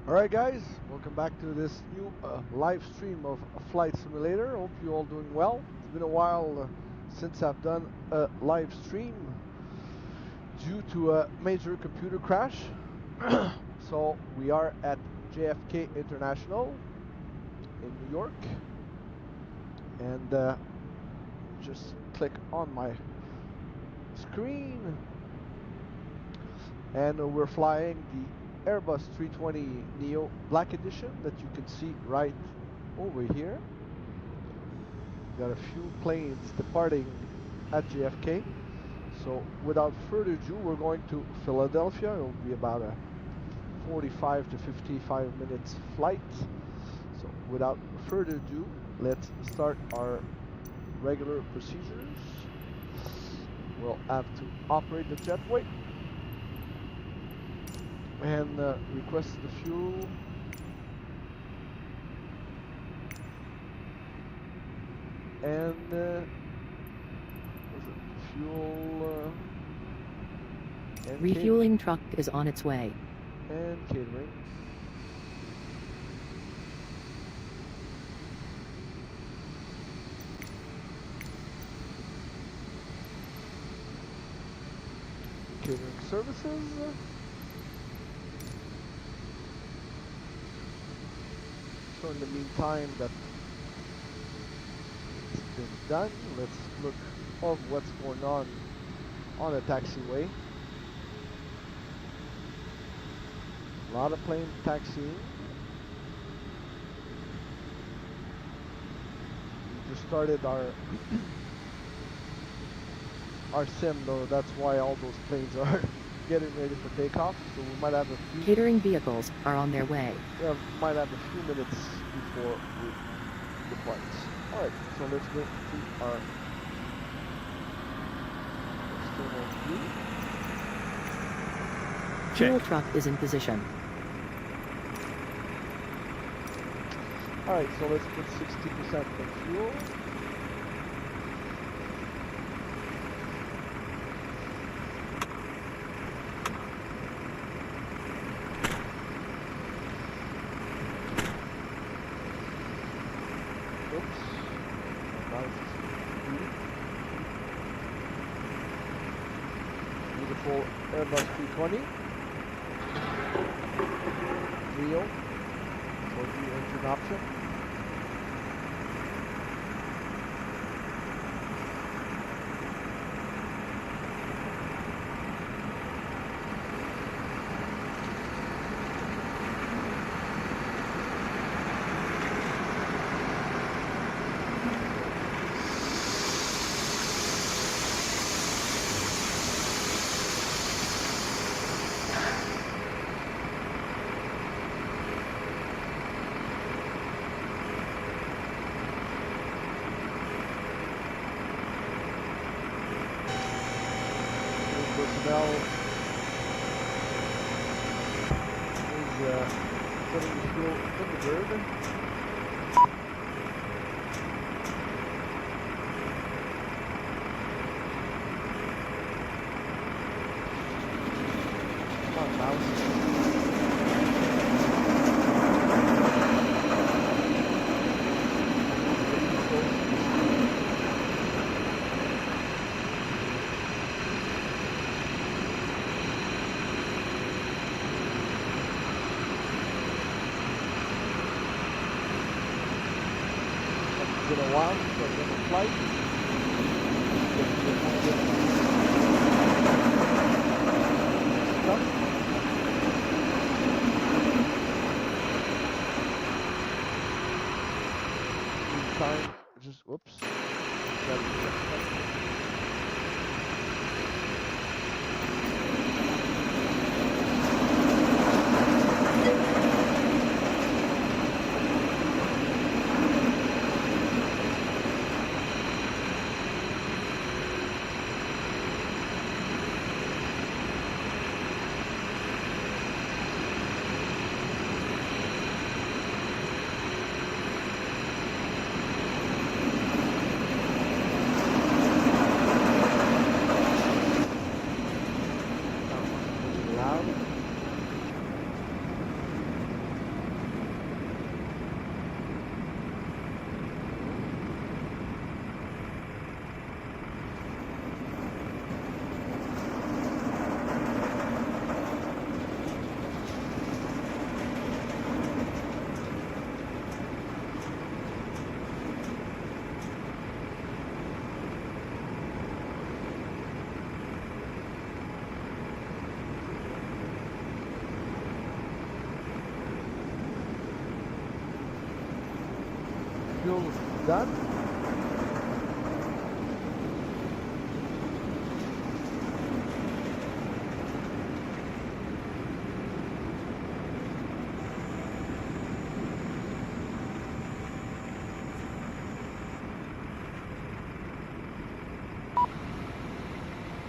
Alright guys, welcome back to this new live stream of Flight Simulator. Hope you all doing well. It's been a while since I've done a live stream due to a major computer crash. So we are at JFK International in New York, and just click on my screen, and we're flying the Airbus A320NEO Black Edition that you can see right over here. Got a few planes departing at JFK. So without further ado, we're going to Philadelphia. It'll be about a 45 to 55 minutes flight. So without further ado, let's start our regular procedures. We'll have to operate the jetway and request the fuel. And fuel and refueling truck is on its way. And catering. Catering services. So in the meantime that it's been done, let's look of what's going on the taxiway. A lot of planes taxiing. We just started our our sim, though. That's why all those planes are getting ready for takeoff. So we might have a few catering vehicles are on their way. Yeah, might have a few minutes before we depart. All right, so let's go to our external view. Fuel truck is in position. All right, so let's put 60% in fuel. Oops. Beautiful Airbus 320 Neo for the engine option. Personnel is putting the fuel in the bird. Come on, mouse. It's been a while since I've done a flight. Time, just whoops. fuel done.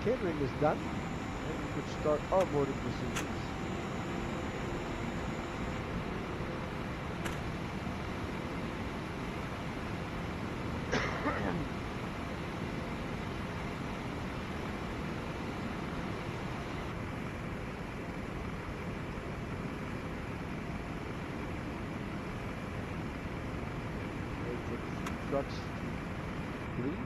Catering is done, and we could start our boarding procedures. Wait for the trucks to leave.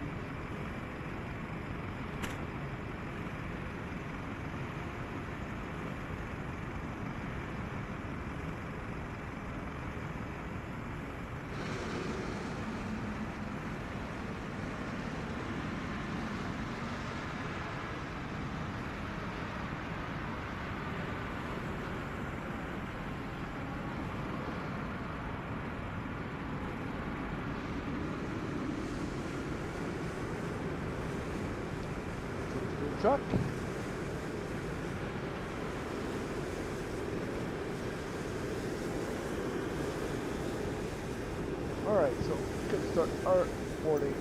Truck. Alright, so we can start our boarding.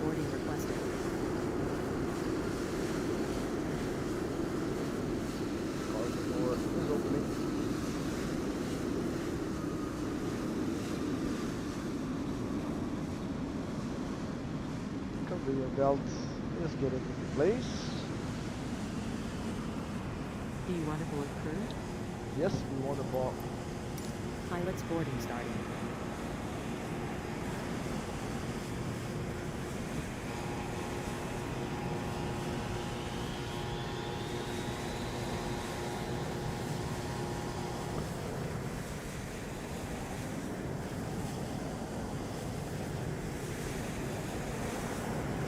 Boarding requested. Cargo door is opening. Conveyor belt is getting into place. Do you want to board crew? Yes, we want to board. Pilot's boarding starting.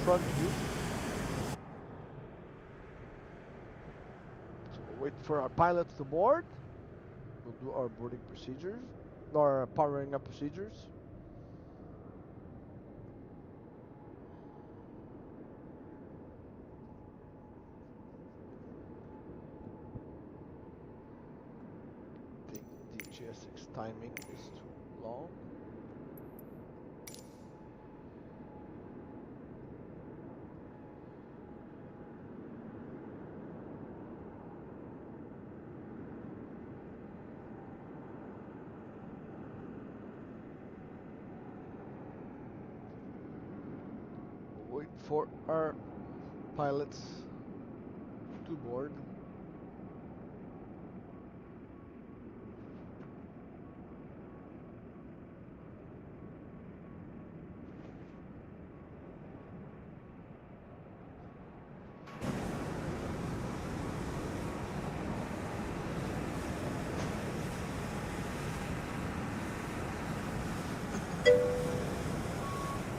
Front view. So we'll wait for our pilots to board. We'll do our boarding procedures, or powering up procedures. I think the GSX timing is too long. Wait for our pilots to board.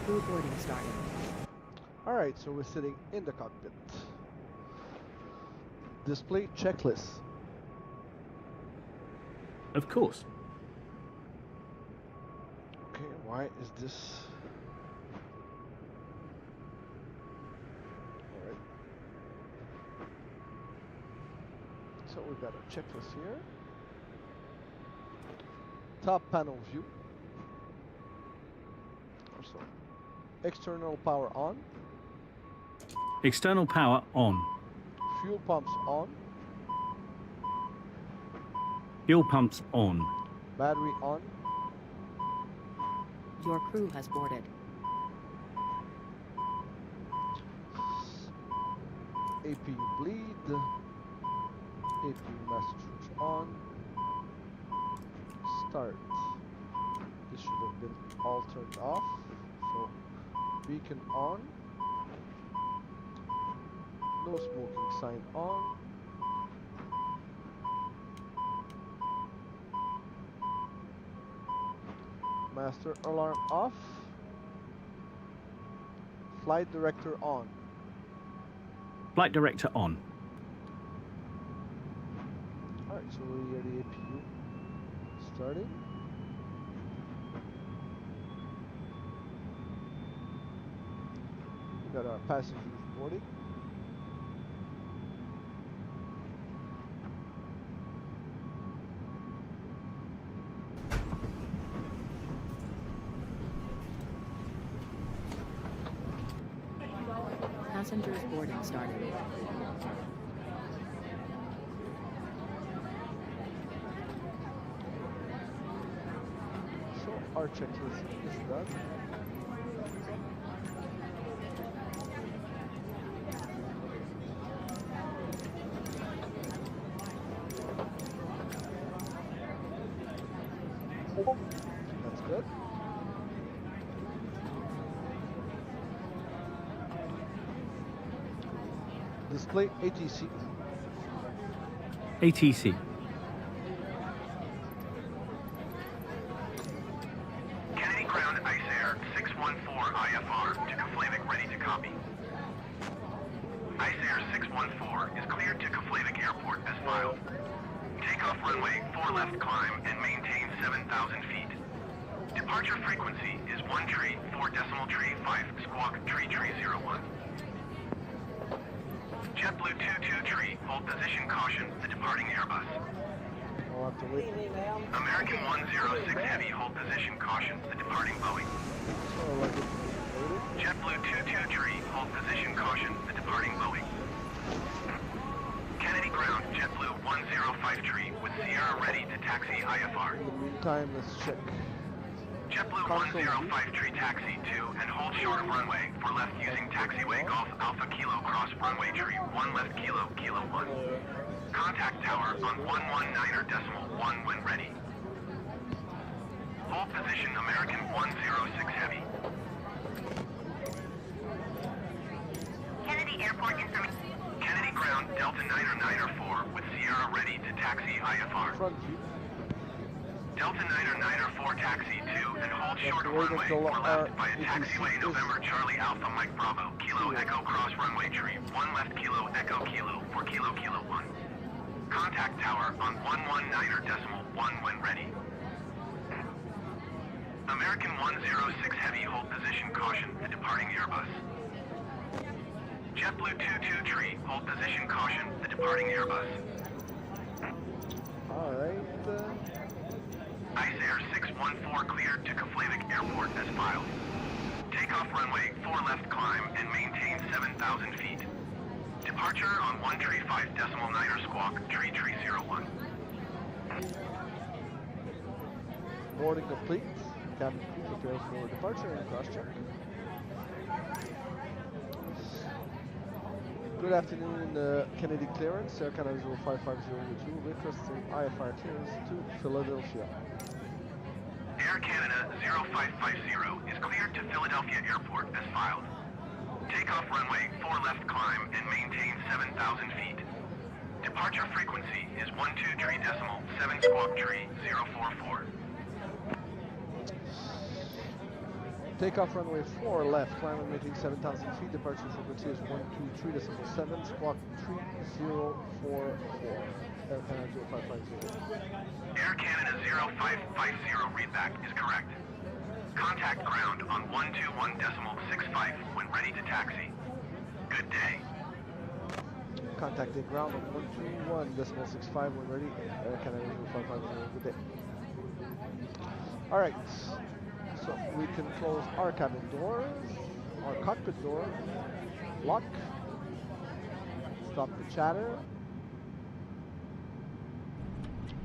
Crew boarding starting. Alright, so we're sitting in the cockpit. Display checklist. Of course. Okay, why is this? Alright. So we've got a checklist here. Top panel view. Also, external power on. External power on. Fuel pumps on. Fuel pumps on. Battery on. Your crew has boarded. APU bleed. APU master switch on. Start. This should have been all turned off. So beacon on. No smoking sign on. Master alarm off. Flight director on. Flight director on. Alright, so we are the APU. starting. We got our passengers boarding. Passengers boarding started. So our checklist is done. That's good. Display ATC. ATC. Kennedy Ground Ice Air 614 IFR to Keflavik, ready to copy. Ice Air 614 is cleared to Keflavik Airport as filed. Takeoff runway 4 left climb and maintain 7,000 feet. Departure frequency is 1 tree 4 decimal tree 5 squawk tree 01. JetBlue 22 tree, hold position caution, the departing Airbus. I'll have to wait. American 106 Heavy, hold position caution, the departing Boeing. So I'll let it load it. JetBlue 22 tree, hold position caution, the departing Boeing. Kennedy Ground, JetBlue 105 tree, with Sierra ready to taxi IFR. In the meantime, let's check. JetBlue 105 tree taxi to and hold short of runway for left using taxiway Golf Alpha Kilo cross runway tree 1 left Kilo Kilo 1. Contact tower on 119.1 when ready. Hold position American 106 Heavy. Kennedy Airport information. Kennedy Ground Delta 9 with Sierra ready to taxi IFR. Front view. Delta 9 taxi to and hold short of wait runway until for our left via ATC taxiway is November Charlie Alpha Mike Bravo Kilo Echo cross runway tree 1 left Kilo Echo Kilo for Kilo Kilo 1. Contact tower on 119.1 when ready. American 106 Heavy, hold position caution, the departing Airbus. JetBlue 22 tree, hold position caution, the departing Airbus. Alright. Ice Air 614 cleared to Keflavik Airport as filed. Takeoff runway 4 left climb and maintain 7,000 feet. Departure on 1 tree 5 decimal 9 squawk, tree 01. Boarding complete. Cabin crew prepares for departure and cross-check. Good afternoon, Kennedy clearance, Air Canada 0550 requesting IFR clearance to Philadelphia. Air Canada 0550 is cleared to Philadelphia Airport as filed. Takeoff runway 4 left climb and maintain 7,000 feet. Departure frequency is 123 decimal 7 squawk tree 044. Takeoff runway 4 left, climb and maintaining 7,000 feet. Departure frequency is 123.7 squawk 3044. Air Canada 0550. Air Canada 0550 readback is correct. Contact ground on 121.65 when ready to taxi. Good day. Contacting ground on 121.65 when ready. Air Canada 0550. Good day. Alright. So we can close our cabin doors, our cockpit door, lock, stop the chatter.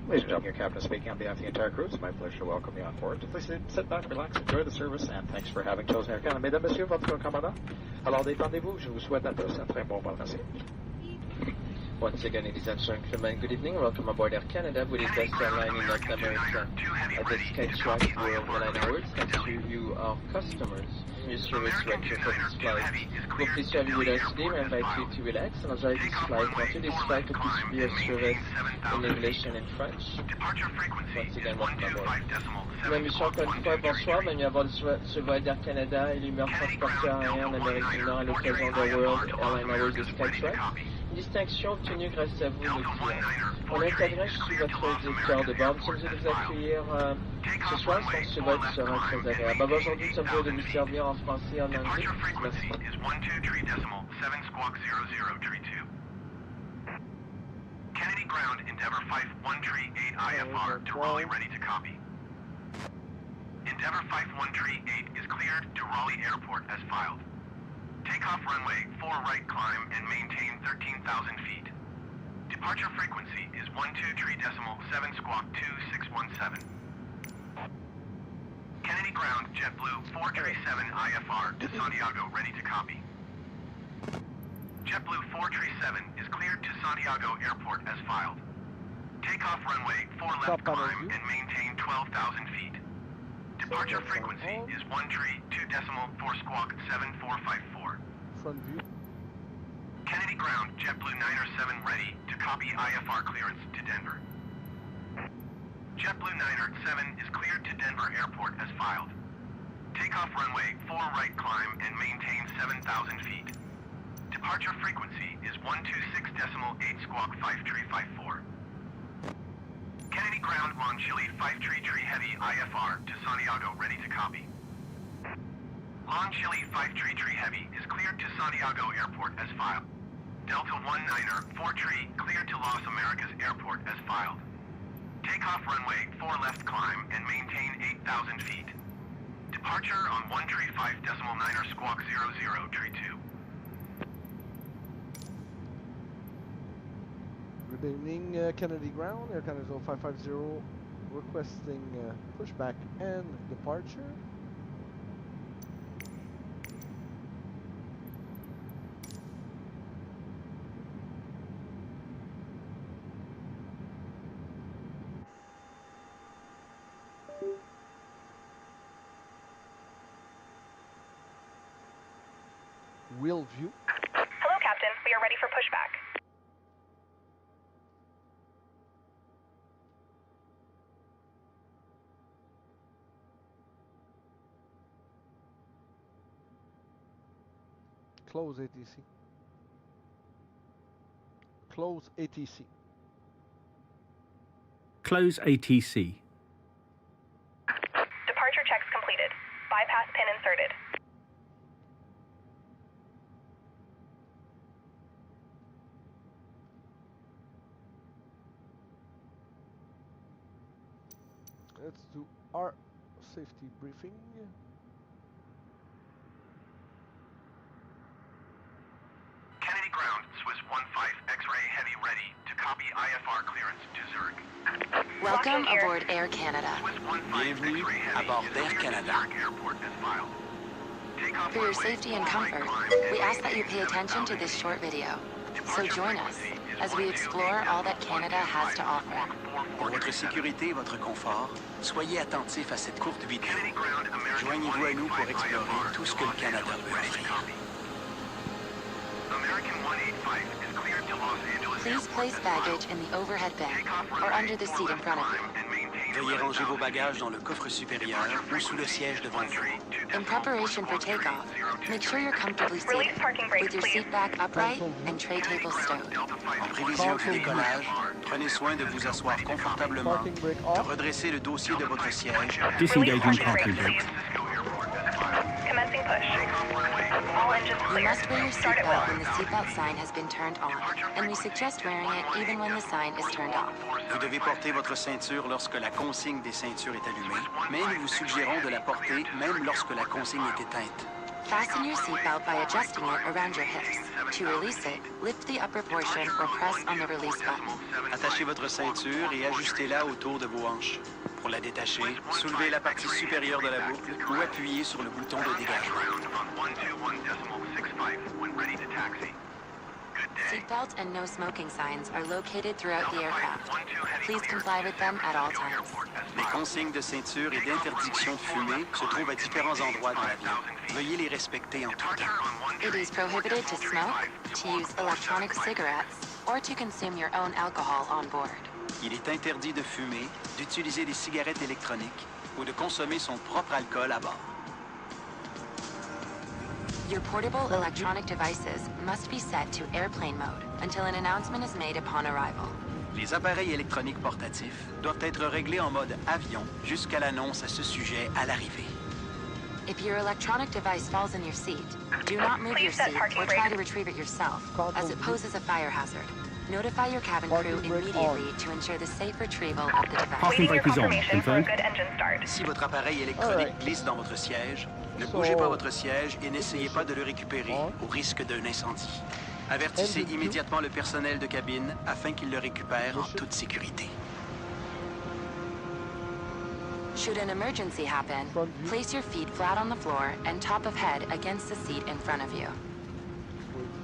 Ladies and gentlemen, your captain speaking on behalf of the entire crew. It's my pleasure to welcome you on board. Please sit back, relax, enjoy the service, and thanks for having chosen Air Canada. Mesdames, Messieurs, votre commandant. Alors détendez-vous, je vous souhaite à tous un très bon vol. Merci. Once again, ladies and gentlemen, good evening. Welcome aboard Air Canada with its best airline in North America. At the Skytrack for 9 hours, thanks to you, our customers. Your service director for this flight. We're pleased to have you with us today. We invite you to relax and enjoy this flight. Until this flight will be of service in English and in French. Once again, welcome aboard. Mesdames, Messieurs, encore une fois, bonsoir. Bienvenue à bord de ce vol d'Air Canada, élu meilleur transporteur aérien en Amérique du Nord à l'occasion de World Airline Awards de Skytrack. Distinction obtenue grâce à vous, le client. On intégrera sur votre directeur de bord. Nous sommes heureux de vous accueillir ce soir. Ce vol sera très agréable. Aujourd'hui, nous sommes heureux de vous servir en français et en anglais. Merci. Kennedy Ground, Endeavour 513 IFR to Raleigh, ready to copy. Endeavour 513 is cleared to Raleigh Airport as filed. Takeoff runway 4 right climb and maintain 13,000 feet. Departure frequency is 123.7 squawk 2617. Kennedy Ground, JetBlue 437 IFR to Santiago, ready to copy. JetBlue 437 is cleared to Santiago Airport as filed. Takeoff runway 4 left climb and maintain 12,000 feet. Departure frequency is 132.4 squawk 7454. Front view. Kennedy Ground, JetBlue 907 ready to copy IFR clearance to Denver. JetBlue 907 is cleared to Denver Airport as filed. Takeoff runway 4 right climb and maintain 7,000 feet. Departure frequency is 126.8 squawk 5354. Kennedy Ground, Mon Chile 533 Heavy IFR to Santiago, ready to copy. Mon Chile 533 Heavy is cleared to Santiago Airport as filed. Delta 19er 43 cleared to Las Americas Airport as filed. Takeoff runway 4 left climb and maintain 8,000 feet. Departure on 135.9er squawk 0032. Good evening, Kennedy Ground, Air Canada 0550, requesting pushback and departure. Wheel view. Hello, Captain. We are ready for pushback. Close ATC. Close ATC. Close ATC. Departure checks completed. Bypass pin inserted. Let's do our safety briefing. Kennedy Ground, Swiss 15 X-ray Heavy ready to copy IFR clearance to Zurich. Welcome Locking gear. aboard Air Canada. Swiss 15 Bienvenue X-ray à Heavy bord is d'Air cleared to Canada. Zurich Airport as filed. Takeoff For your runway safety and 4 right comfort, climb and we ask that you maintain pay attention to 7,000 this feet. short video. So Departure join us frequency is as we explore all that Canada has to offer. Pour votre sécurité et votre confort, soyez attentifs à cette courte vidéo. Kennedy Ground, American Joignez-vous à nous pour 185 explorer IFR tout ce to que le Los Canada Angeles, peut ready to offrir. copy. American 185 is cleared to Los Angeles Please Airport place as filed. baggage in the overhead bin Takeoff or runway under the 4 seat in left front of climb you. and maintain Veuillez ranger vos 11,000 bagages feet. dans le coffre supérieur Departure ou sous le frequency siège is devant vous. 132.4 In preparation for squawk takeoff, 3023. make sure you're comfortably Release seated, parking brakes, with your please. seat back upright Console view. and tray Kennedy table Ground, stowed. Delta 5 En prévision du Console view. décollage, prenez soin de vous asseoir confortablement, Parking brake de off. redresser le dossier de votre siège. Disengaging Release parking parking brakes. Francisco Airport as filed. Commencing push. Takeoff runway. All engines You clear. must wear your Start at seatbelt will. when the seatbelt sign has been turned on, and we suggest wearing it even when the sign is turned off. Vous devez porter votre ceinture lorsque la consigne des ceintures est allumée, mais nous vous suggérons de la porter même lorsque la consigne est éteinte. Fasten your seatbelt by adjusting it around your hips. To release it, lift the upper portion or press on the release button. Attachez votre ceinture et ajustez-la autour de vos hanches. Pour la détacher, soulevez la partie supérieure de la boucle ou appuyez sur le bouton de dégagement. Ground on 121.65 when ready to taxi. Good day. Seatbelt and no smoking signs are located throughout the aircraft. Please comply with them at all times. Les consignes de ceinture et d'interdiction de fumer se trouvent à différents endroits dans l'avion. Veuillez les respecter en tout temps. It is prohibited to smoke, to use electronic cigarettes, or to consume your own alcohol on board. Il est interdit de fumer, d'utiliser des cigarettes électroniques ou de consommer son propre alcool à bord. Your portable electronic devices must be set to airplane mode until an announcement is made upon arrival. Les appareils électroniques portatifs doivent être réglés en mode avion jusqu'à l'annonce à ce sujet à l'arrivée. If your electronic device falls in your seat, do not move your seat or try to retrieve it yourself, as it poses a fire hazard. Notify your cabin crew immediately to ensure the safe retrieval of the device. Parking brake is on. Confirmation for a Confirmed. good engine start. Si votre appareil électronique glisse dans votre siège, ne bougez pas votre siège et n'essayez pas de le récupérer au risque d'un incendie. Avertissez immédiatement le personnel de cabine afin qu'il le récupère en toute sécurité. Should an emergency happen, place your feet flat on the floor and top of head against the seat in front of you.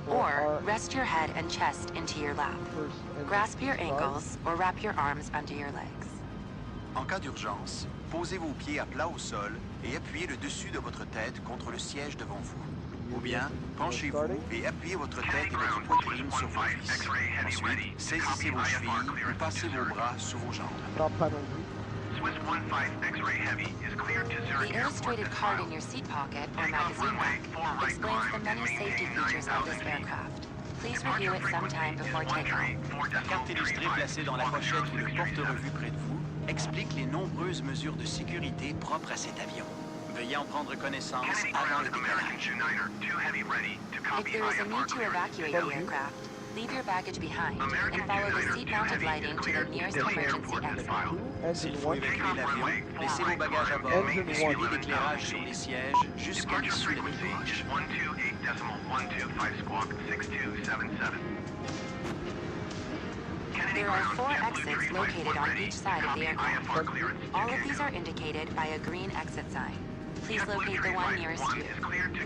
Or rest your head and chest into your lap. Grasp your ankles or wrap your arms under your legs. En cas d'urgence, posez vos pieds à plat au sol et appuyez le dessus de votre tête contre le siège devant vous. Ou bien, penchez-vous et appuyez votre tête et votre poitrine sur vos cuisses. Ensuite, saisissez vos chevilles ou passez vos bras sous vos jambes. The illustrated card in your seat pocket or magazine rack explains the many safety features of this aircraft. Please review it sometime before takeoff. La carte illustrée placée dans la pochette ou le porte-revue près de vous explique les nombreuses mesures de sécurité propres à cet avion. Veuillez en prendre connaissance avant le décollage. If there is a need to evacuate the aircraft, leave your baggage behind and follow the seat-mounted lighting to the nearest emergency exit. S'il faut évacuer l'avion, laissez vos bagages à bord et suivez l'éclairage sur les sièges jusqu'à l'issue de l'équipage. There are 4 exits located on each side of the aircraft. All of these are indicated by a green exit sign. Please locate the one nearest you.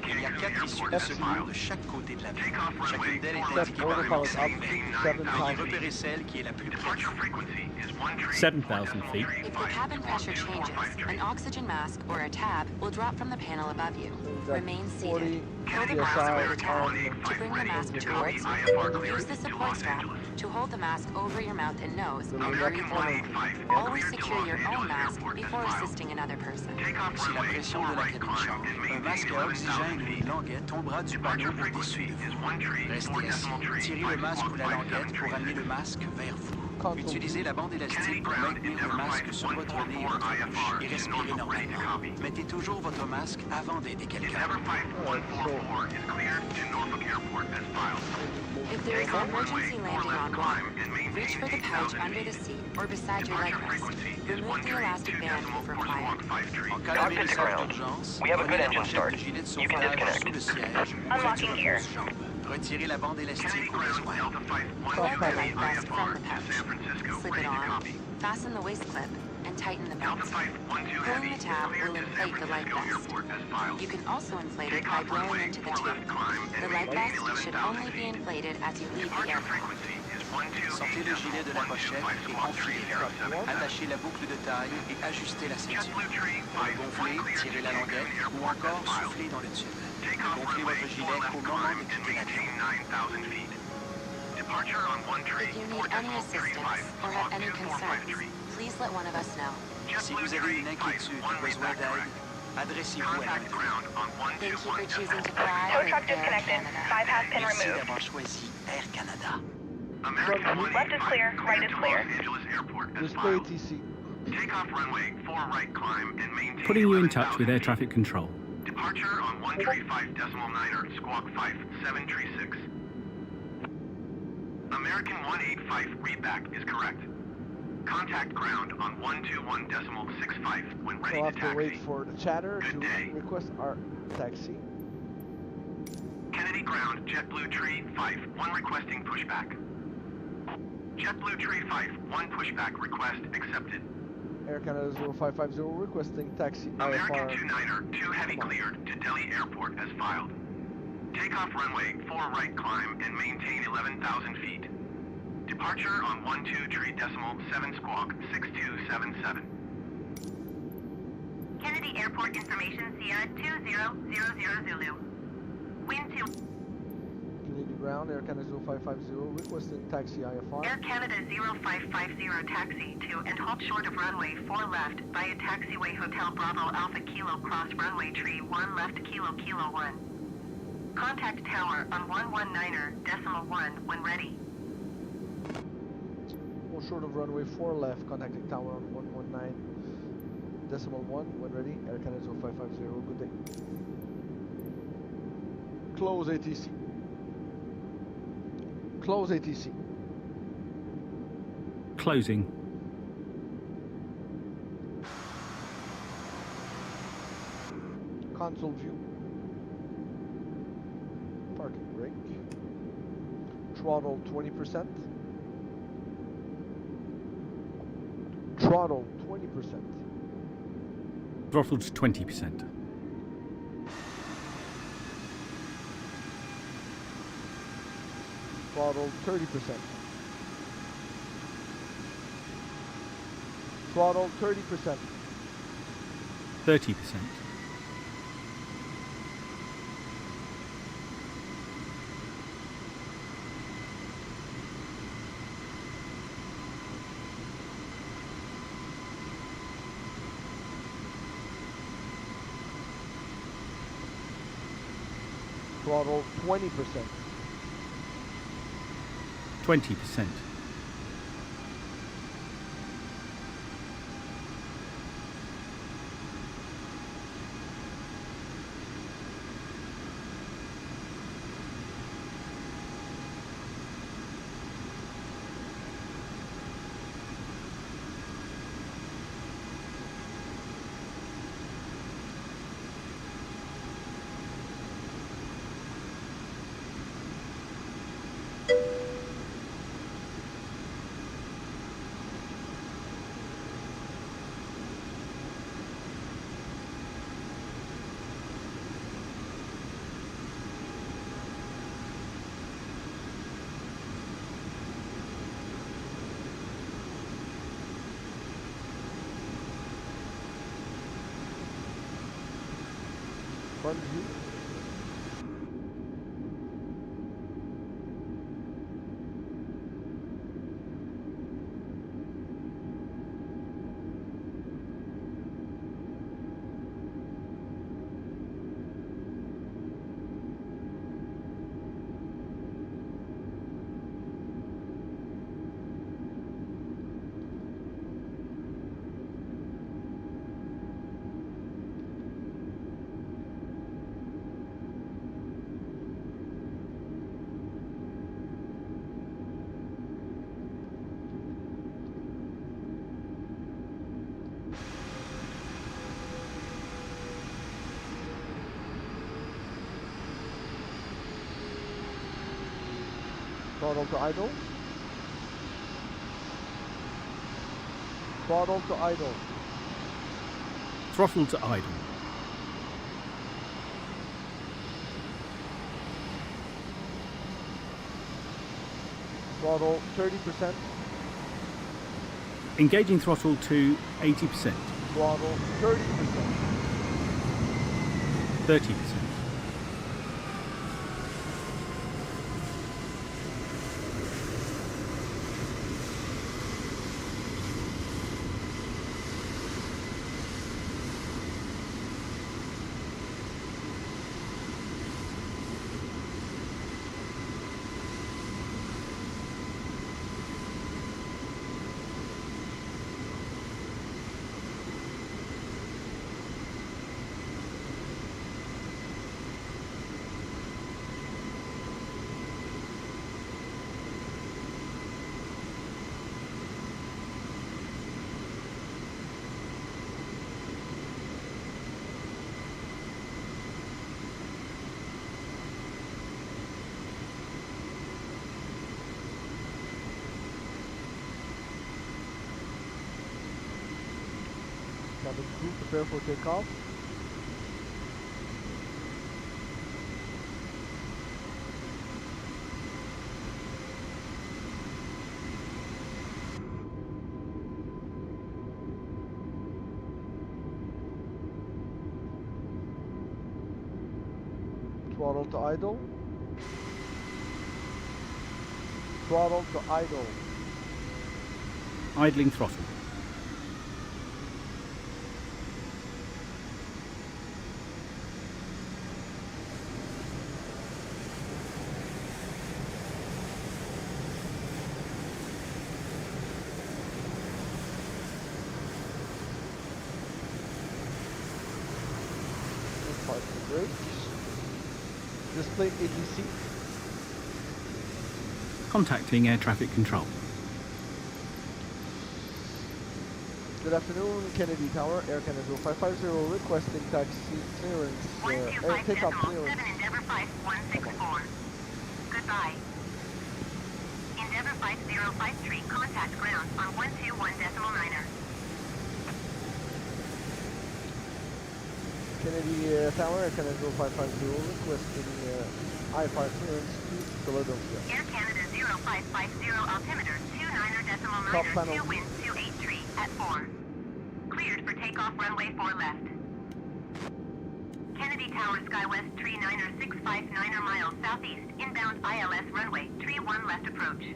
Il y a 4 issues de secours de chaque côté de l'avion. Chacune d'elles est indiquée par un enseigne vert. Veuillez repérer celle qui est la plus près de vous. 7,000 feet. If the cabin pressure changes, an oxygen mask or a tab will drop from the panel above you. Remain seated. Pull the mask or the tab to bring the mask towards you. Use the support strap to hold the mask over your mouth and nose and breathe normally. Always secure your own mask before assisting another person. Si la pression de la cabine change, un masque à oxygène ou une languette tombera du panneau au-dessus de vous. Restez assis, tirez le masque ou la languette pour amener le masque vers vous. Utilisez la bande élastique pour maintenir le masque sur votre nez et votre bouche et respirez normalement. Mettez toujours votre masque avant d'aider quelqu'un. If there is an emergency landing on water, reach for the pouch under the seat or beside your leg rest. Remove the elastic band if required. En cas d'amélioration d'urgence, prenez la pochette de gilet de sauvetage sous le siège ou Unlocking gear. jambe. Retirez la bande élastique au besoin. Pull the leg rest from the pouch. Slip it on, fasten the waist clip, and tighten the belt. Pulling the tab will inflate the leg vest. You can also inflate it by blowing into the tube. The leg vest should only be inflated as you leave the aircraft. Sortez le gilet de la pochette et enfilez-le. Attachez la boucle de taille et ajustez la ceinture. Pour le gonfler, tirez la languette ou encore soufflez dans le tube. Gonflez votre gilet au moment de quitter l'avion. If you need any assistance or have any concerns, please let one of us know. Si vous avez une inquiétude ou besoin d'aide, adressez-vous à nous. Thank you for choosing to fly Tow with truck Air disconnected. Canada. Bypass pin Merci removed. d'avoir choisi Air Canada. Left is clear, right is clear. Display ATC. Takeoff runway 4 right climb and maintain. Putting you in touch with air traffic control. Departure on 135.9 squawk 5736. American 185 readback is correct. Contact ground on 121.65 when ready We'll to have to wait taxi. for the chatter Good day. to request our taxi. Kennedy ground JetBlue Tree 5-1 requesting pushback. JetBlue Tree 5-1 pushback request accepted. Air Canada 0550 requesting taxi American IFR. 29er 2 heavy cleared to Delhi Airport as filed. Takeoff runway 4 right climb and maintain 11,000 feet. Departure on 12.7 squawk 6277. Kennedy Airport information Sierra 2000 Zulu. Wind 2. Kennedy ground, Air Canada 0550 requesting taxi IFR. Air Canada 0550 taxi to and halt short of runway 4 left via taxiway Hotel Bravo Alpha Kilo cross runway tree 1 left Kilo 1. Contact tower on 119.1 when ready. Well, short of runway 4 left, contacting tower on 119.1 when ready. Air Canada 0550, good day. Close ATC. Close ATC. Closing. Console view. Parking brake. Throttle 20%. Throttle 20%. Throttle to 20%. Throttle 30%. Throttle 30%. 30%. Throttle 20%. 20%. Front view. Throttle to idle. Throttle to idle. Throttle to idle. Throttle 30%. Engaging throttle to 80%. Throttle 30%. 30%. Cabin crew, prepare for takeoff. Throttle to idle. Throttle to idle. Idling throttle. brakes. Display ATC. Contacting air traffic control. Good afternoon, Kennedy Tower, Air Canada 0550, requesting taxi clearance, air takeoff clearance. 125.7 Endeavour 5164. Goodbye. Endeavour 5053, contact ground on 121.9er. Kennedy Tower, Air Canada 0550, requesting IFR clearance to Philadelphia. Air Canada 0550, altimeter 29er.9er, 2 wind 283 at 4. Cleared for takeoff runway 4 left. Kennedy Tower, SkyWest 39er 659er miles southeast, inbound ILS runway 31 left approach.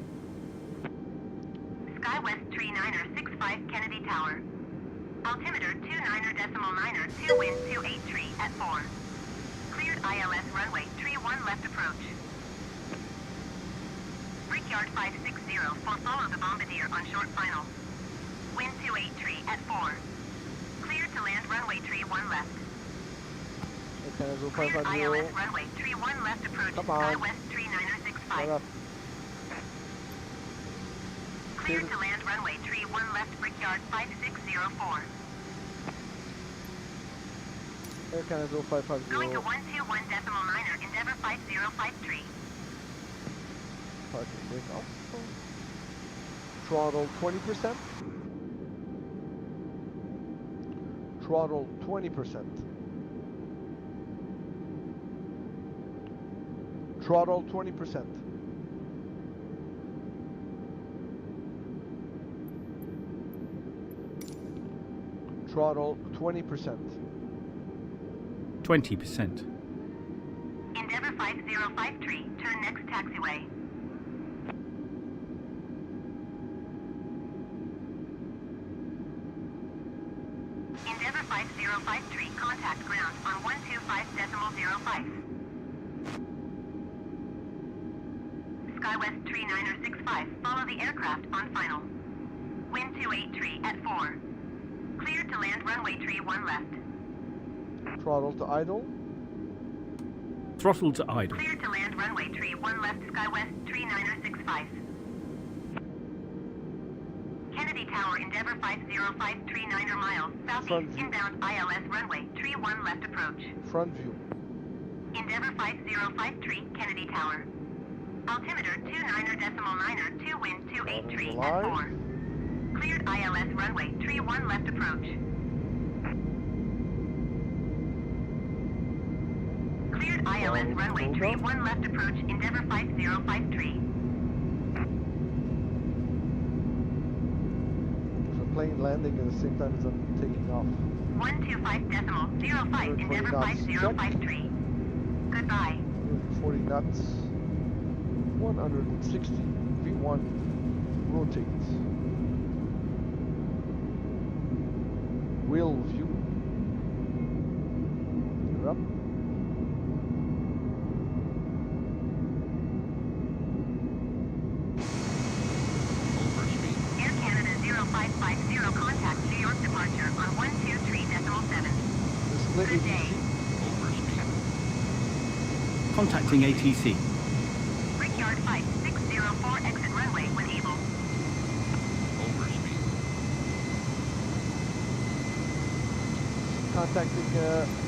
SkyWest 39er 65 Kennedy Tower. Altimeter 29er.9er, 2 wind 283 at 4. Cleared ILS runway 31 left approach. Brickyard 560 for follow the Bombardier on short final. Wind 283 at 4. Cleared to land runway 31 left. Cleared ILS runway 31 left approach. SkyWest 39er 65. Cleared to land runway 31 left, Brickyard 5604. Air Canada 0550. Going to 121.9er, Endeavour 5053. Parking brake off. Throttle 20%. Throttle 20%. Throttle 20%. Throttle 20%. 20%. Endeavour 5053, turn next taxiway. Endeavour 5053, contact ground on 125.05. SkyWest 39er 65, follow the aircraft on final. Wind 283 at 4. Cleared to land runway 31 left. Throttle to idle. Throttle to idle. Cleared to land runway 31 left, SkyWest 39er 65. Kennedy Tower, Endeavour 5053 miles, southeast, inbound ILS runway 31 left approach. Front view. Endeavour 5053, Kennedy Tower. Altimeter 29er.9er, 2 wind 283 at 4. Cleared ILS runway 31 left approach. Cleared ILS runway 31 left approach, Endeavour 5053. There's a plane landing at the same time as I'm taking off. 125.05, Endeavour 5053. Goodbye. 40 knots. 160. V1 rotates. Wheel view. You're up. Air Canada 0550, contact New York departure on 123.7. Display Good day. Contacting ATC. Brickyard 5604, exit runway when able. Contacting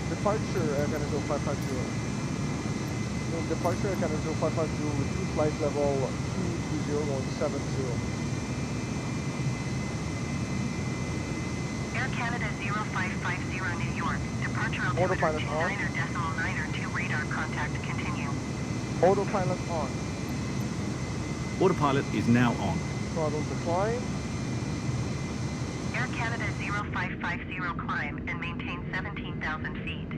departure, Air Canada 0550. In departure, Air Canada 0550, reduce flight level 220 going 70. Air Canada 0550, New York. Departure altimeter Autopilot on. 29er.9er, 2 radar contact continue. Autopilot on. Autopilot is now on. Throttle decline. Air Canada 0550, climb and maintain 17,000 feet.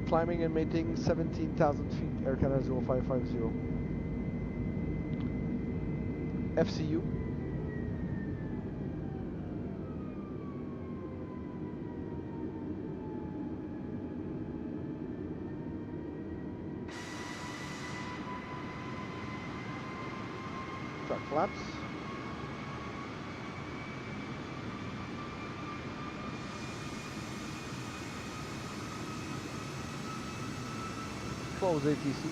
Climbing and maintaining 17,000 feet, Air Canada 0550. FCU. Track flaps. Close ATC.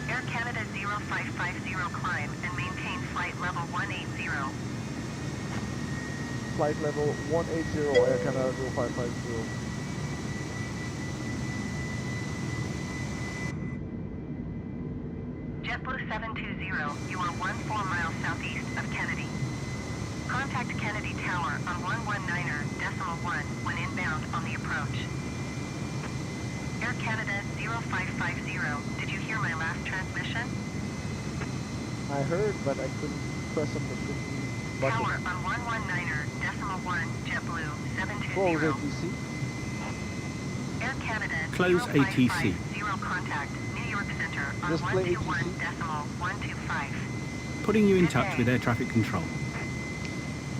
Air Canada 0550 climb and maintain flight level 180. Flight level 180, Air Canada 0550. JetBlue 720, you are 14 miles southeast of Kennedy. Contact Kennedy Tower on 119.1 when inbound on the approach. Air Canada 0550, did you hear my last transmission? I heard, but I couldn't press on the button. Tower on 119.1, JetBlue 720. Close ATC. Air Canada Close ATC. 0550 contact New York Center on Display 121.125. Putting you in touch with air traffic control.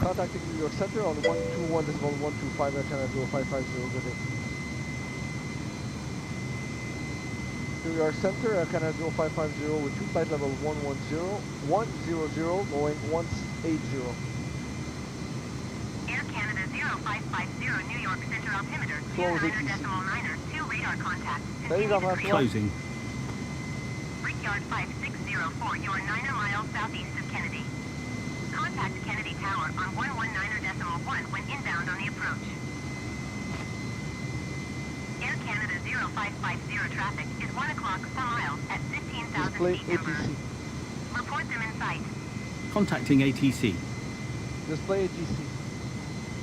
Contacting New York Center on 121.125, Air Canada 0550. Good day. New York Center, Air Canada 0550 with two flight level 100 going 180. Air Canada 0550 New York Center altimeter Close 29.92 radar contact. Salut Jean-François. Closing. Brickyard 5604, you are 9 miles southeast of Kennedy. Contact Kennedy Tower on 119.1 when inbound on the approach. Air Canada 0550 traffic is 1 o'clock per mile at 15,000 Display feet number. ATC. Report them in sight. Contacting ATC. Display ATC.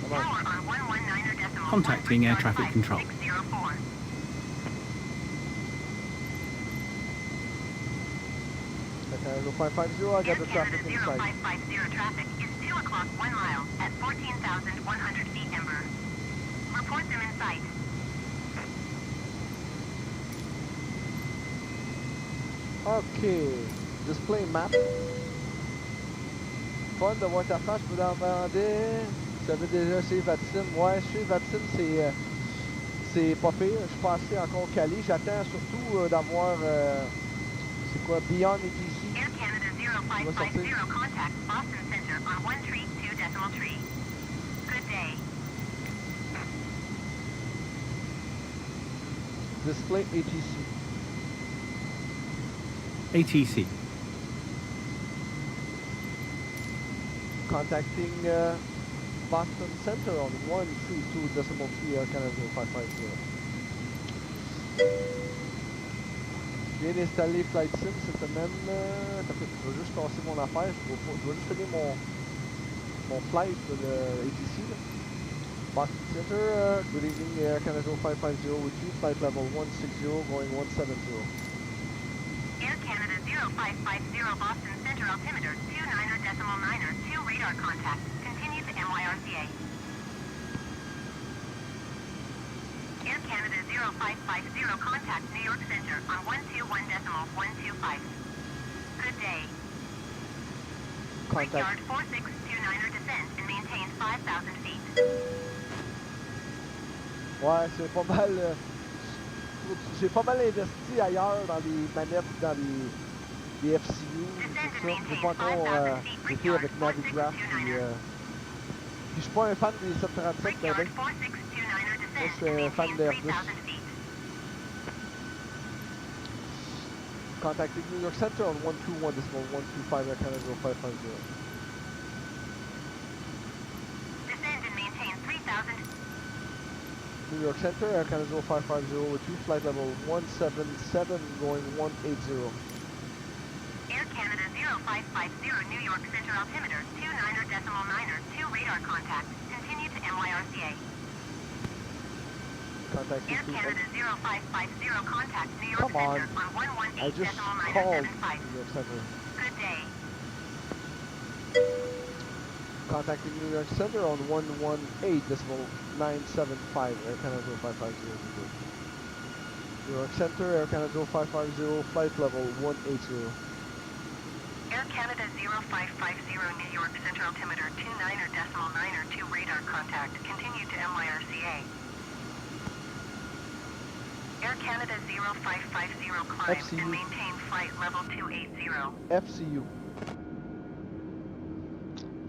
Come on. Tower on 119.1. Contacting air traffic control. 604. Air Canada 0550, I got Air the Canada traffic inside. 0550 traffic is 2 o'clock 1 mile at 14,100 feet number. Report them in sight. Ok. Display map. Fun de voir ta face, je vous demandais. Vous avez déjà essayé Vatsim? Ouais, chez Vatsim, c'est pas pire. Je suis pas assez encore calé. J'attends surtout d'avoir. C'est quoi? Beyond ATC. Air Canada 0550 contact Boston Center on 132.3. Good day. Display ATC. ATC. Contacting Boston Center on 132.3 Air Canada 0550. Je viens d'installer Flight Sim cette semaine. Je vais juste passer mon affaire. Je vais juste finir mon flight de l'ATC. Boston Center, good evening, Air Canada 0550 with you. Flight level 160 going 170. Air Canada 0550 Boston Center altimeter 29.92 radar contact. Continue to NYRCA. Air Canada 0550 contact New York Center on 121.125. Good day. Contact. Brickyard 4629er descend and maintain 5,000 feet. Ouais, c'est pas mal. J'ai pas mal investi ailleurs dans les manettes, dans les FCU, tout ça. J'ai pas encore été avec Navigraph. Puis je suis pas un fan des 737, mais ben. Moi, je suis un fan d'Airbus. Contacting New York Center on 121.125 Air Canada 0550. Descend and maintain 3,000. New York Center, Air Canada 0550 with you, flight level 177 going 180. Air Canada 0550 New York Center altimeter 29.92 radar contact. Continue to NYRCA. Contact Air Canada 0550 contact New York Come on. Center on I just called New York Center. Good day. Contacting New York Center on 118.975 Air Canada 0550. New York Center, Air Canada 0550, flight level 180. Air Canada 0550 New York Center altimeter 29.92 radar contact. Continue to NYRCA. Air Canada 0550 climb FCU. and maintain flight level 280. FCU.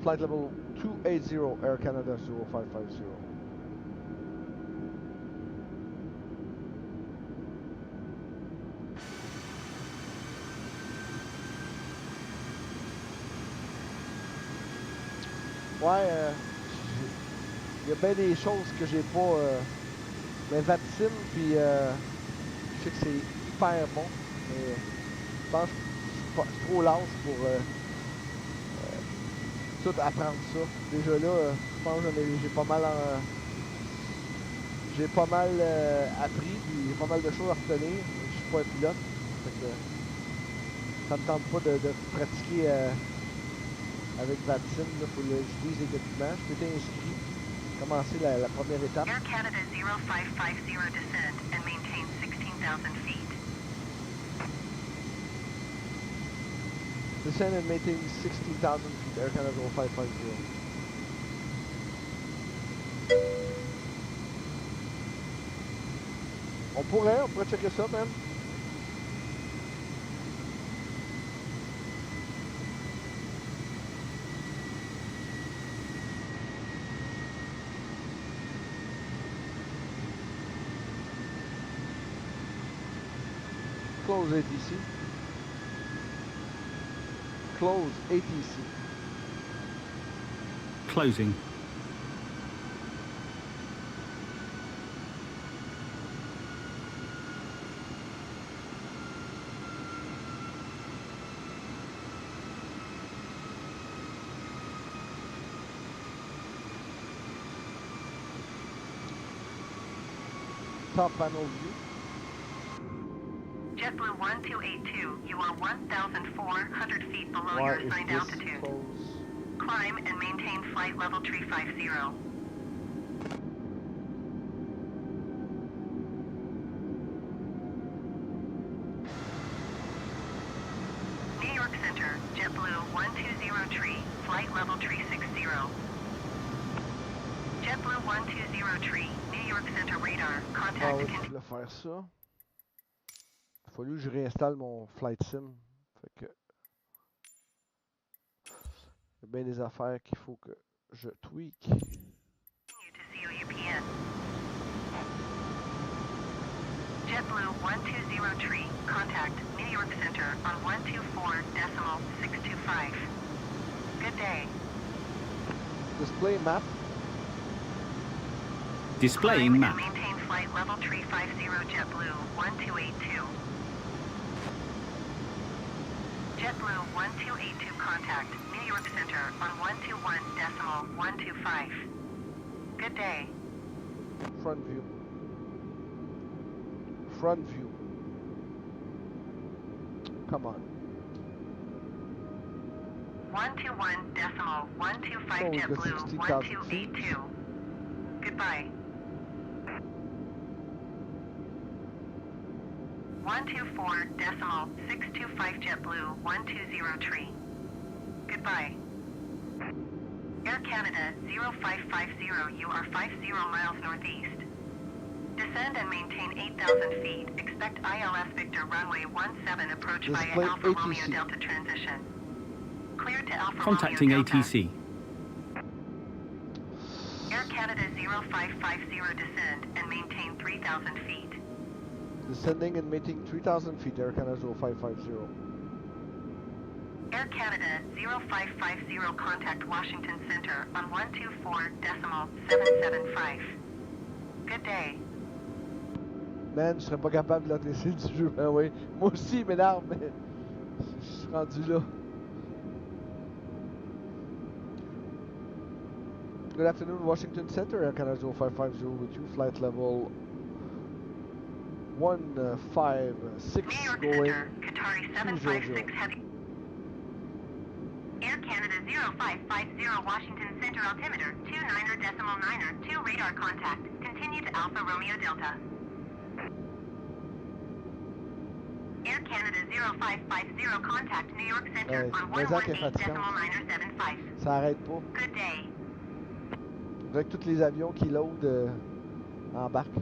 Flight level 280, Air Canada 0550. Ouais, il y a bien des choses que j'ai pas. Mais Vatsim, puis je sais que c'est hyper bon, mais je pense que je suis trop lâche pour tout apprendre ça. Déjà là, je pense que j'ai pas mal appris, puis il y a pas mal de choses à retenir. Je suis pas un pilote, fait que ça me tente pas de pratiquer avec Vatsim. Il faut que j'utilise les documents. Je m'étais inscrit, commencer la première étape. Air Canada 0550 descend and maintain 16,000 feet. Descend and maintain 16,000 feet, Air Canada 0550. On pourrait checker ça même. Close ATC. Close ATC. Closing. Top panel view. JetBlue 1282, you are 1,400 feet below your assigned altitude. Close? Climb and maintain flight level 350. New York Center, JetBlue 1203, flight level 360. JetBlue 1203, New York Center radar, contact Je voulais faire ça. Il a fallu que je réinstalle mon flight sim. Fait que il y a bien des affaires qu'il faut que je tweak. JetBlue 1203, contact New York Center on 124.625. Good day. Display map. Displaying map. Maintain flight level 350 JetBlue 1282. JetBlue 1282 contact New York Center on 121.125. Good day. Front view. Front view. Come on. 121.125 JetBlue 1282. Goodbye. 124.625 JetBlue 1203. Goodbye. Air Canada 0550, you are 50 miles northeast. Descend and maintain 8,000 feet. Expect ILS Victor runway 17 approach via Alpha ATC. Romeo Delta transition. Clear to Alpha Contacting Romeo Delta. ATC. Air Canada 0550 descend and maintain 3,000 feet. Descending and maintaining 3,000 feet, Air Canada 0550. Air Canada 0550 contact Washington Center on 124.775. Good day. Man, je serais pas capable de l'adresser du jeu, ben oui. Moi aussi, il m'énerve, mais je suis rendu là. Good afternoon, Washington Center, Air Canada 0550 with you, flight level 156 New York going Center, Qatari 756 heavy. Air Canada 0550 Washington Center altimeter 29.9er 2 radar contact. Continue to Alpha Romeo Delta. Air Canada 0550 contact New York Center on 118.975. Ça arrête pas. Good day. Avec tous les avions qui load embarquent.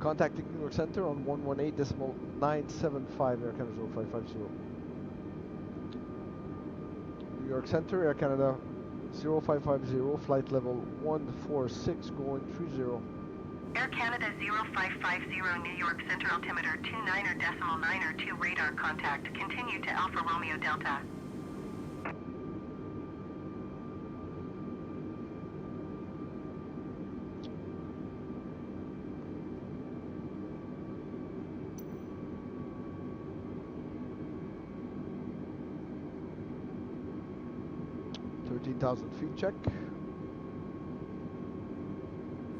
Contacting New York Center on 118.975 Air Canada 0550. New York Center, Air Canada 0550, flight level 146 going 30. Air Canada 0550, New York Center, altimeter 29.902 radar contact. Continue to Alpha Romeo Delta. Feet check.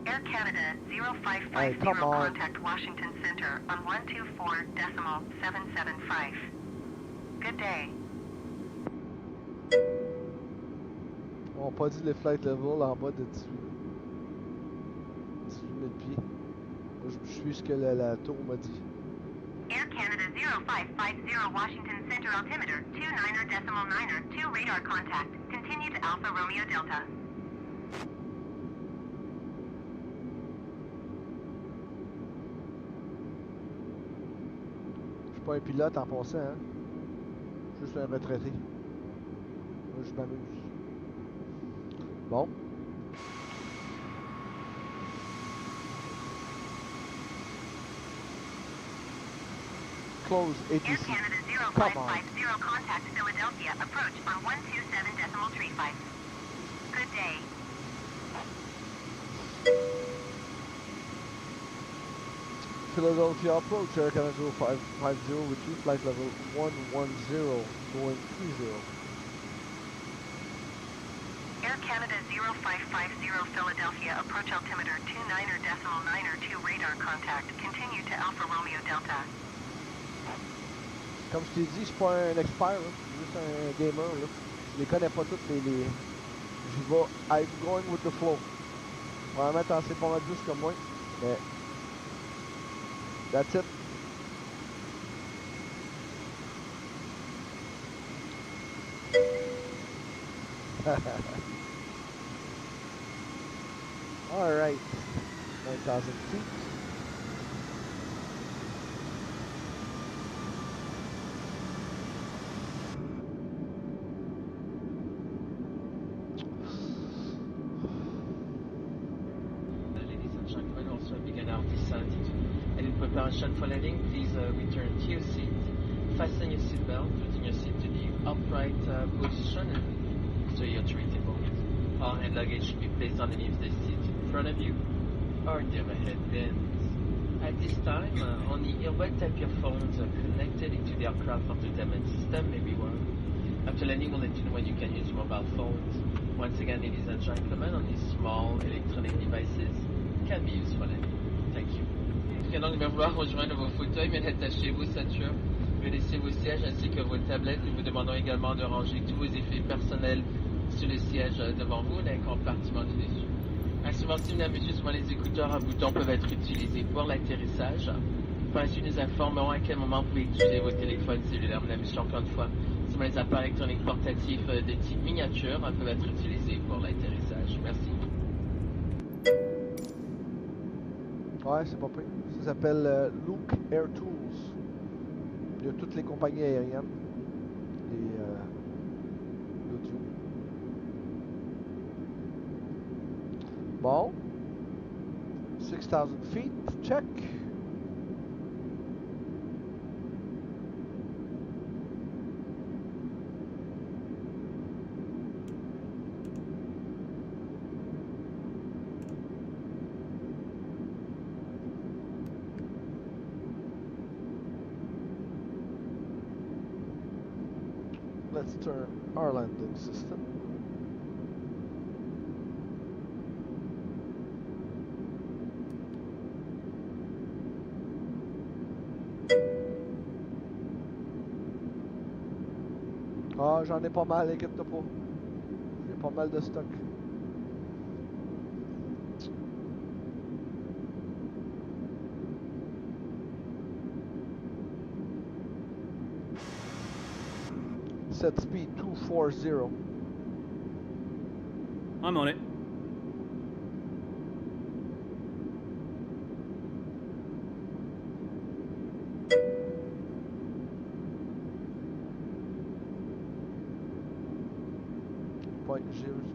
Air Canada 0550, contact Washington Center on 124.775. Good day. On n'a pas dit les flight level en bas de 18 000 pieds. Moi, je suis ce que la tour m'a dit. Air Canada 0550, Washington Center, altimeter 29.902 radar contact. Continue to Alpha Romeo Delta. Je suis pas un pilote en passant, hein. Juste un retraité. Moi, je m'amuse. Bon. Close ATC. Air Canada 0550, contact Philadelphia, approach on 127.35. Good day. Philadelphia approach, Air Canada 0550 with you, flight level 110 going 30. Air Canada 0550, Philadelphia, approach altimeter 29.902 radar contact. Continue to Alpha Romeo Delta. Comme je t'ai dit, je suis pas un expert, là. Je suis juste un gamer. Là. Je les connais pas toutes, mais j'y vais. I'm going with the flow. Probablement, t'en sais pas mal plus que moi, mais that's it. All right, 9,000 feet. Preparation for landing, please return to your seat. Fasten your seatbelt, putting your seat to the upright position and so you're treatable. All hand luggage should be placed underneath the seat in front of you or the overhead bins. At this time, only earbud type your phones are connected into the aircraft entertainment system may be worn. After landing, we'll let you know when you can use mobile phones. Once again, ladies and gentlemen, only small electronic devices can be used for landing. Thank you. Donc, de vouloir rejoindre vos fauteuils, mais attachez vos ceintures, laissez vos sièges ainsi que vos tablettes. Nous vous demandons également de ranger tous vos effets personnels sur le siège devant vous, d'un compartiment du dessus. Ainsi, mesdames et messieurs, souvent les écouteurs à boutons peuvent être utilisés pour l'atterrissage. Par la suite, nous informerons à quel moment vous pouvez utiliser vos téléphones cellulaires. Mesdames et messieurs, encore une fois, souvent les appareils électroniques portatifs de type miniature peuvent être utilisés pour l'atterrissage. Merci. Ouais, c'est pas pire. Ça s'appelle Luke Air Tools. Il y a toutes les compagnies aériennes. Et l'audio. Bon. 6,000 feet. Check. Let's turn our landing system. Ah, j'en ai pas mal, inquiète-toi pas. J'ai pas mal de stock. Set speed 240. I'm on it.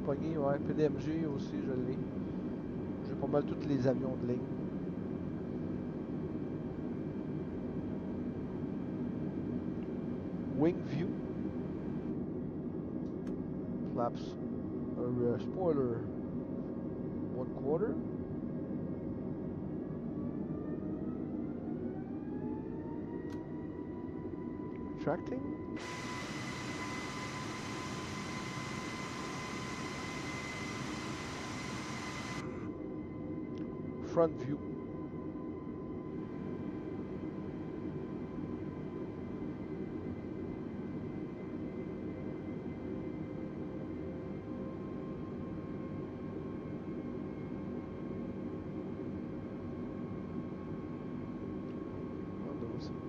pogné, ouais. PDMG aussi, je l'ai. J'ai pas mal tous les avions de ligne. Wing view. Flaps. Spoiler. 1/4. Retracting. Front view.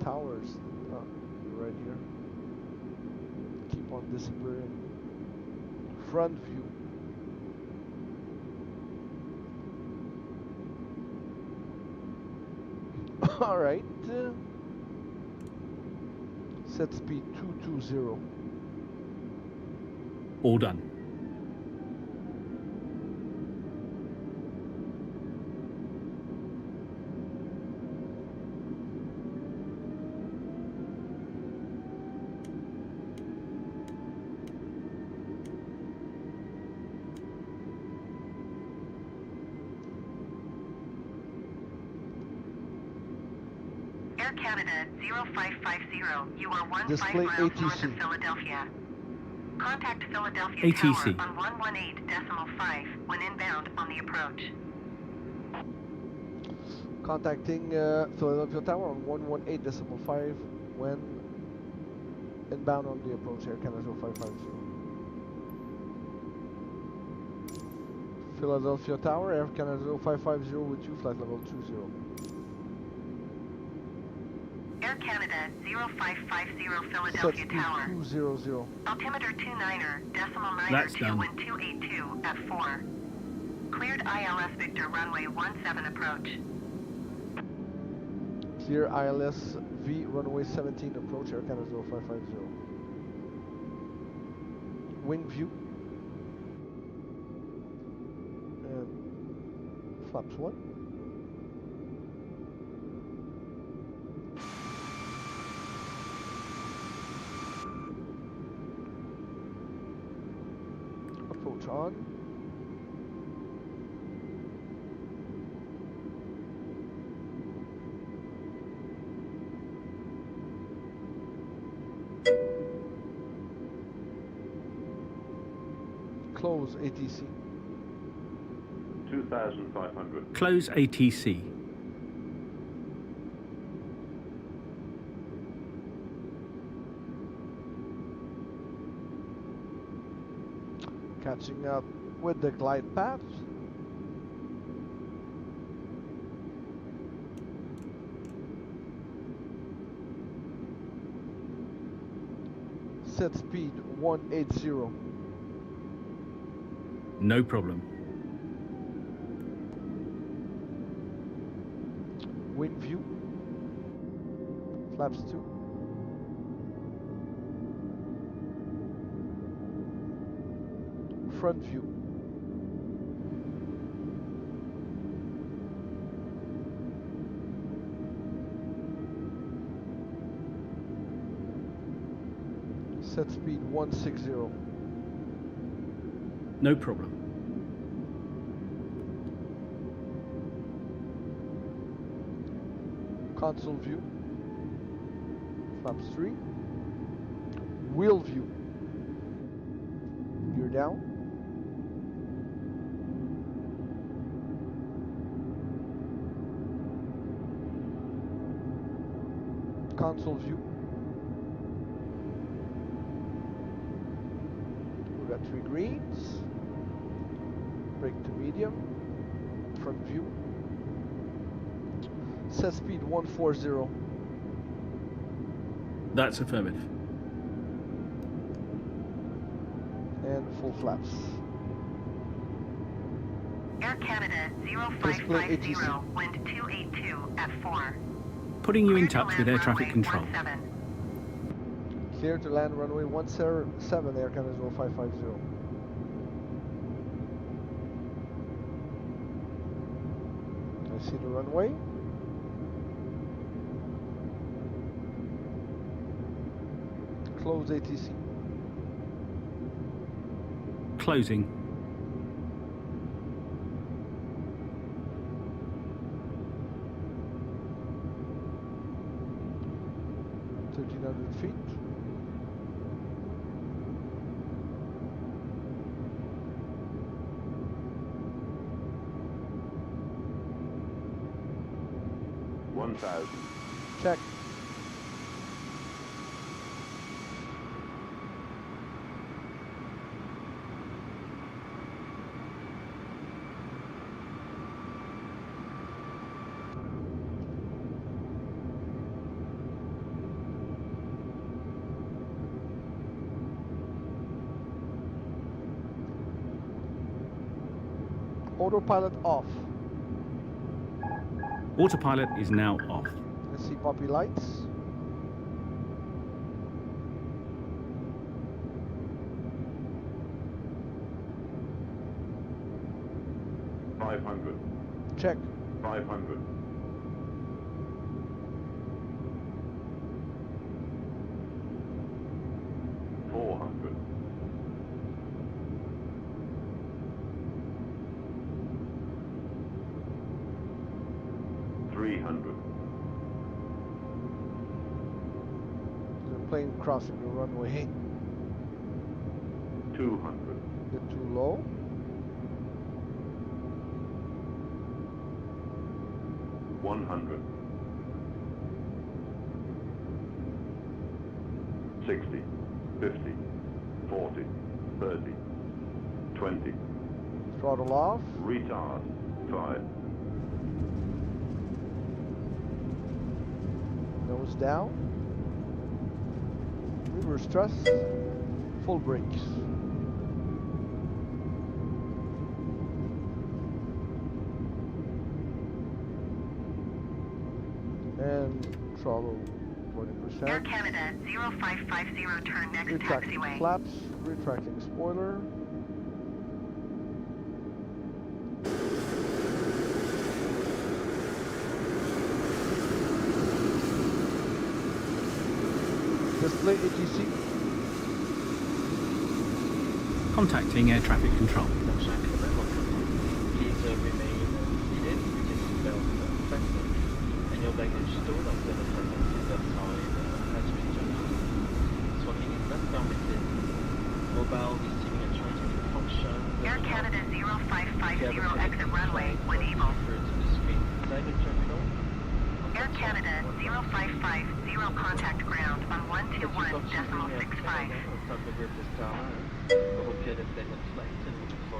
Towers right here keep on disappearing. Front view. All right. Set speed 220. All done. Air Canada 0550, you are 15 Display miles ATC. north of Philadelphia. Contact Philadelphia ATC. Tower on 118.5 when inbound on the approach. Contacting Philadelphia Tower on 118.5 when inbound on the approach. Air Canada 0550. Philadelphia Tower, Air Canada 0550 with you, flight level 20. Air Canada 0550 Set Philadelphia speed Tower. 200. Altimeter 29er, decimal 9er That's to done. wind 282 at 4. Cleared ILS Victor runway 17 approach. Clear ILS V runway 17 approach, Air Canada 0550. Wing view. And flaps 1. Approach on. Close ATC. 2,500. Close ATC. Catching up with the glide path. Set speed 180. No problem. Wing view. Flaps 2. Front view. Set speed 160. No problem. Console view. Flaps 3. Wheel view. Gear down. Console view. We got 3 greens. Brake to medium. Front view. Set speed 140. That's affirmative. And full flaps. Air Canada Display 0550, ATC. wind 282 at 4. Putting you in Clear to touch with land air traffic runway control. 17. Clear to land runway 17, Air Canada 0550. ATC the runway. Close ATC. Closing. Feet. Check. Autopilot off. Autopilot is now off. Let's see poppy lights. Check. 500. 400. 300. The plane crossing the runway. 200. Get too low. 100. 60. 50. 40. 30. 20. Throttle off. Retard. 5. Nose down. Reverse thrust. Full brakes. And throttle 40%. Air Canada 0550, turn next Retracting taxiway. flaps, retracting spoiler. Display ATC. Contacting air traffic control. Please remain seated with your seatbelt fastened and your baggage stored until the seatbelt sign has been turned. Smoking is not permitted. Mobile receiving and transmitting function. Air Canada 0550, exit runway when able. Refer to the screen beside the terminal. Air Canada 0550, contact ground on 121.65.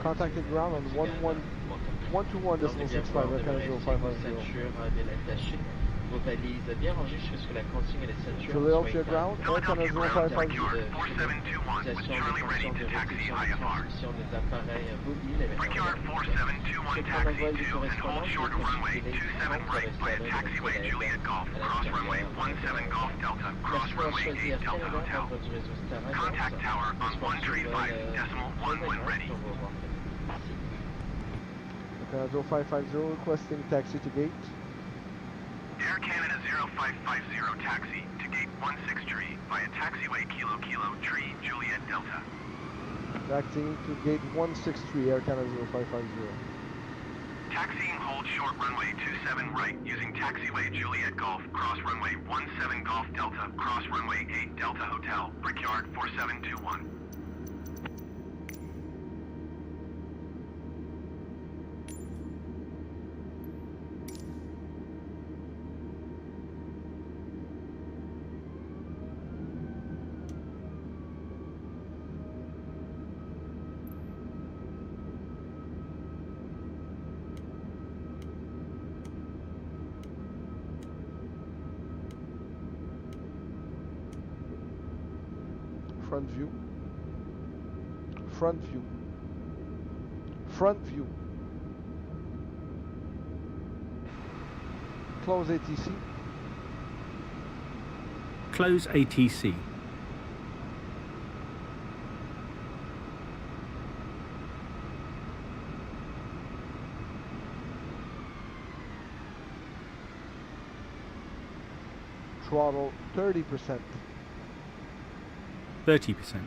Contacted ground on 121.65. Air Canada 0550. Vos valises bien rangées jusque la consigne et les ceintures. Philadelphia ground, Air Canada 0550. Des appareils mobiles et Brickyard 4721 taxi 2 and hold short of runway 27 right via taxiway Juliet Golf, cross runway 17 Golf Delta, cross runway 8 Delta Hotel. Contact tower on 135.1 when ready. Air Canada 0550 requesting taxi to gate. Air Canada 0550 taxi to gate 16 via taxiway Kilo Kilo Tree Juliet Delta. Taxiing to gate 163, Air Canada 0550. Taxiing hold short runway 27 right using taxiway Juliet Golf, cross runway 17 Golf Delta, cross runway 8 Delta Hotel, Brickyard 4721. Front view. Front view. Front view. Close ATC. Close ATC. throttle 30%. 30%.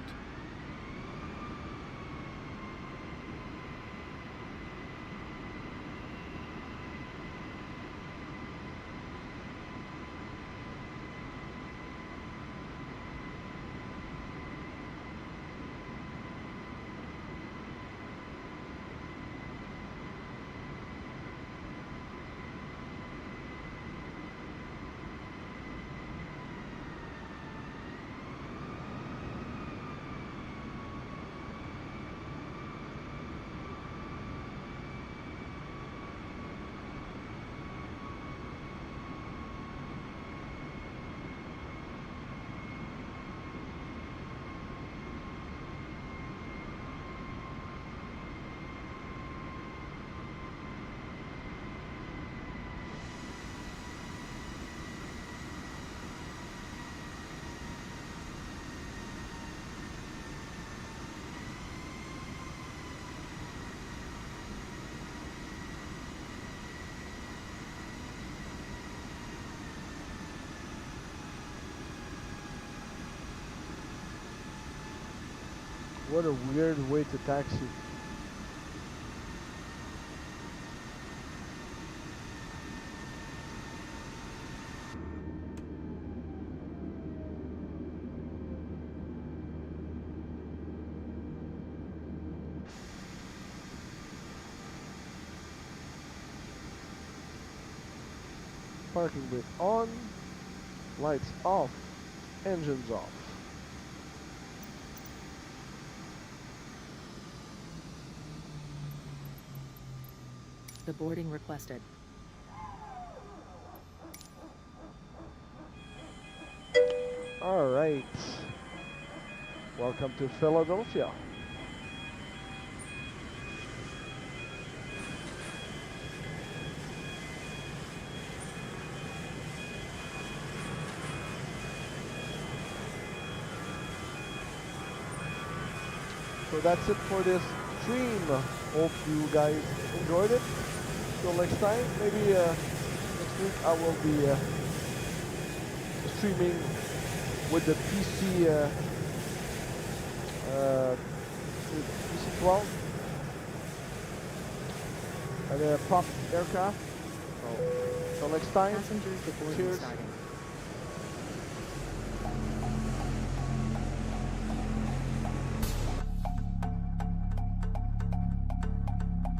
What a weird way to taxi. Parking brake on, lights off, engines off. The boarding requested. All right. Welcome to Philadelphia. So that's it for this stream. Hope you guys enjoyed it. Till next time, maybe next week I will be streaming with the PC PC-12 and a prop aircraft. So till next time, Passengers, the boarding cheers. starting.